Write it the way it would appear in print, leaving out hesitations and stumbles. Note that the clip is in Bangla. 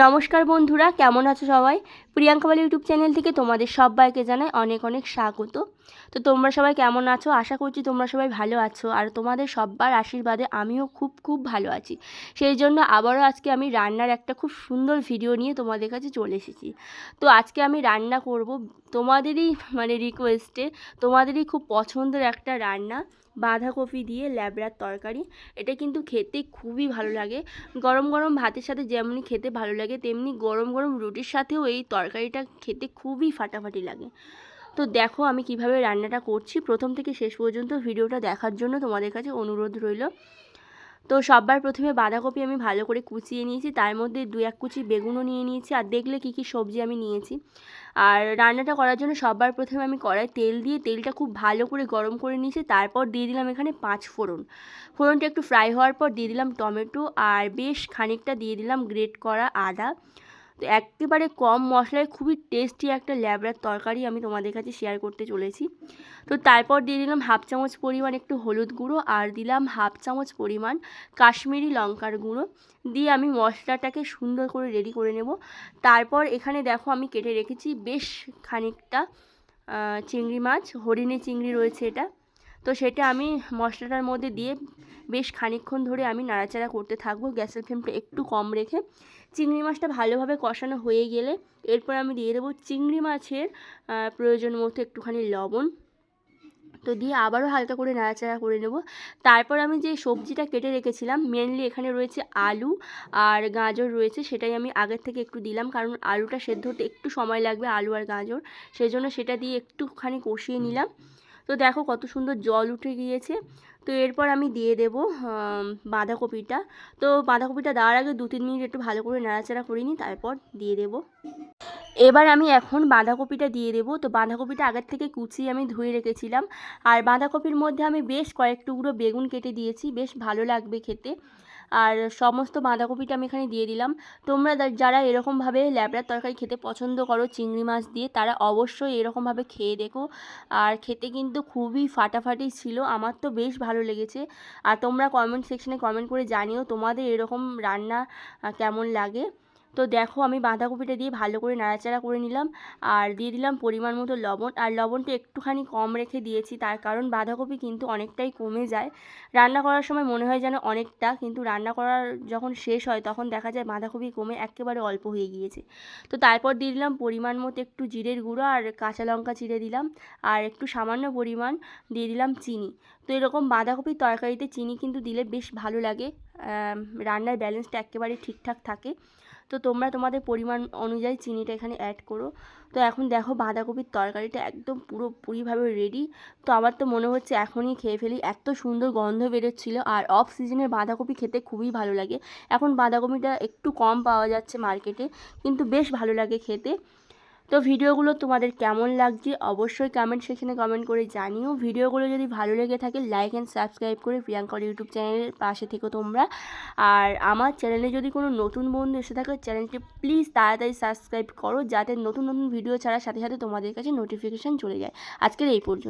নমস্কার বন্ধুরা, কেমন আছো সবাই? প্রিয়াঙ্কা বালি ইউটিউব চ্যানেল থেকে তোমাদের সবাইকে জানাই অনেক অনেক স্বাগত। তো তোমরা সবাই কেমন আছো? আশা করছি তোমরা সবাই ভালো আছো, আর তোমাদের সব্বার আশীর্বাদে আমিও খুব খুব ভালো আছি। সেই জন্য আবারও আজকে আমি রান্নার একটা খুব সুন্দর ভিডিও নিয়ে তোমাদের কাছে চলে এসেছি। তো আজকে আমি রান্না করব তোমাদেরই রিকোয়েস্টে, তোমাদেরই খুব পছন্দের একটা রান্না, বাঁধাকপি দিয়ে ল্যাবড়ার তরকারি। এটা কিন্তু খেতে খুবই ভালো লাগে। গরম গরম ভাতের সাথে যেমনি খেতে ভালো লাগে, তেমনি গরম গরম রুটির সাথেও এই তরকারিটা খেতে খুবই ফাটাফাটি লাগে। তো দেখো আমি কিভাবে রান্নাটা করছি, প্রথম থেকে শেষ পর্যন্ত ভিডিওটা দেখার জন্য তোমাদের কাছে অনুরোধ রইল। তো সবার প্রথমে বাঁধাকপি আমি ভালো করে কুচিয়ে নিয়েছি, তার মধ্যে 2-1 কুচি বেগুনও নিয়ে নিয়েছি, আর দেখলে কী কী সবজি আমি নিয়েছি। আর রান্নাটা করার জন্য সবার প্রথমে আমি কড়াই তেল দিয়ে তেলটা খুব ভালো করে গরম করে নিয়েছি। তারপর দিয়ে দিলাম এখানে 5 ফোড়ন। ফোড়নটা একটু ফ্রাই হওয়ার পর দিয়ে দিলাম টমেটো, আর বেশ খানিকটা দিয়ে দিলাম গ্রেট করা আদা। তো একেবারে কম মশলায় খুবই টেস্টি একটা ল্যাবড়ার তরকারি আমি তোমাদের কাছে শেয়ার করতে চলেছি। তো তারপর দিয়ে দিলাম 1/2 চামচ পরিমাণ একটু হলুদ গুঁড়ো, আর দিলাম 1/2 চামচ পরিমাণ কাশ্মীরি লঙ্কার গুঁড়ো দিয়ে আমি মশলাটাকে সুন্দর করে রেডি করে নেব। তারপর এখানে দেখো আমি কেটে রেখেছি বেশ খানিকটা চিংড়ি মাছ, হরিণী চিংড়ি রয়েছে এটা। তো সেটা আমি মশলাটার মধ্যে দিয়ে বেশ খানিকক্ষণ ধরে আমি নাড়াচাড়া করতে থাকবো, গ্যাসের ফ্লেমটা একটু কম রেখে। চিংড়ি মাছটা ভালোভাবে কষানো হয়ে গেলে এরপর আমি দিয়ে দেবো চিংড়ি মাছের প্রয়োজন মতো একটুখানি লবণ। তো দিয়ে আবারও হালকা করে নাড়াচাড়া করে নেব। তারপর আমি যে সবজিটা কেটে রেখেছিলাম, মেনলি এখানে রয়েছে আলু আর গাজর রয়েছে, সেটাই আমি আগের থেকে একটু দিলাম, কারণ আলুটা সেদ্ধ হতে একটু সময় লাগবে, আলু আর গাজর, সেই জন্য সেটা দিয়ে একটুখানি কষিয়ে নিলাম। তো দেখো কত সুন্দর জল উঠে গিয়েছে। তো এরপর আমি দিয়ে দেব বাঁধাকপিটা। তো বাঁধাকপিটা দেওয়ার আগে 2-3 মিনিট একটু ভালো করে নাড়াচাড়া করে নিই, তারপর দিয়ে দেব। এবার আমি এখন বাঁধাকপিটা দিয়ে দেবো। তো বাঁধাকপিটা আগের থেকে কুচিয়ে আমি ধুয়ে রেখেছিলাম, আর বাঁধাকপির মধ্যে আমি বেশ কয়েক টুকরো বেগুন কেটে দিয়েছি, বেশ ভালো লাগবে খেতে। আর সমস্ত বাঁধাকপিটা আমি এখানে দিয়ে দিলাম। তোমরা যারা এরকমভাবে ল্যাবড়ার তরকারি খেতে পছন্দ করো চিংড়ি মাছ দিয়ে, তারা অবশ্যই এরকমভাবে খেয়ে দেখো। আর খেতে কিন্তু খুবই ফাটাফাটি ছিল, আমার তো বেশ ভালো লেগেছে। আর তোমরা কমেন্ট সেকশনে কমেন্ট করে জানিও তোমাদের এরকম রান্না কেমন লাগে। তো দেখো আমি বাঁধাকপিটা দিয়ে ভালো করে নাড়াচাড়া করে নিলাম, আর দিয়ে দিলাম পরিমাণ মতো লবণ। আর লবণটা একটুখানি কম রেখে দিয়েছি, তার কারণ বাঁধাকপি কিন্তু অনেকটাই কমে যায় রান্না করার সময়, মনে হয় যেন অনেকটা, কিন্তু রান্না করার যখন শেষ হয় তখন দেখা যায় বাঁধাকপি কমে একেবারে অল্প হয়ে গিয়েছে। তো তারপর দিয়ে দিলাম পরিমাণ মতো একটু জিরের গুঁড়ো, আর কাঁচা লঙ্কা চিড়ে দিলাম, আর একটু সামান্য পরিমাণ দিয়ে দিলাম চিনি। তো এরকম বাঁধাকপির তরকারিতে চিনি কিন্তু দিলে বেশ ভালো লাগে, রান্নার ব্যালেন্সটা একেবারে ঠিকঠাক থাকে। তো তোমরা তোমাদের পরিমাণ অনুযায়ী চিনিটা এখানে অ্যাড করো। তো এখন দেখো বাঁধাকপির তরকারিটা একদম পুরোপুরিভাবে রেডি। তো আমার তো মনে হচ্ছে এখনই খেয়ে ফেলি, এত সুন্দর গন্ধ বেরোচ্ছিল। আর অফ সিজনের বাঁধাকপি খেতে খুবই ভালো লাগে। এখন বাঁধাকপিটা একটু কম পাওয়া যাচ্ছে মার্কেটে, কিন্তু বেশ ভালো লাগে খেতে। তো ভিডিওগুলো তোমাদের কেমন লাগছে অবশ্যই কমেন্ট সেকশনে কমেন্ট করে জানিও। ভিডিওগুলো যদি ভালো লেগে থাকে লাইক অ্যান্ড সাবস্ক্রাইব করে প্রিয়াঙ্কার ইউটিউব চ্যানেলের পাশে থেকো তোমরা। আর আমার চ্যানেলে যদি কোনো নতুন বন্ধু এসে থাকে, চ্যানেলটি প্লিজ তাড়াতাড়ি সাবস্ক্রাইব করো, যাতে নতুন নতুন ভিডিও ছাড়ার সাথে সাথে তোমাদের কাছে নোটিফিকেশান চলে যায়। আজকের এই পর্যন্ত।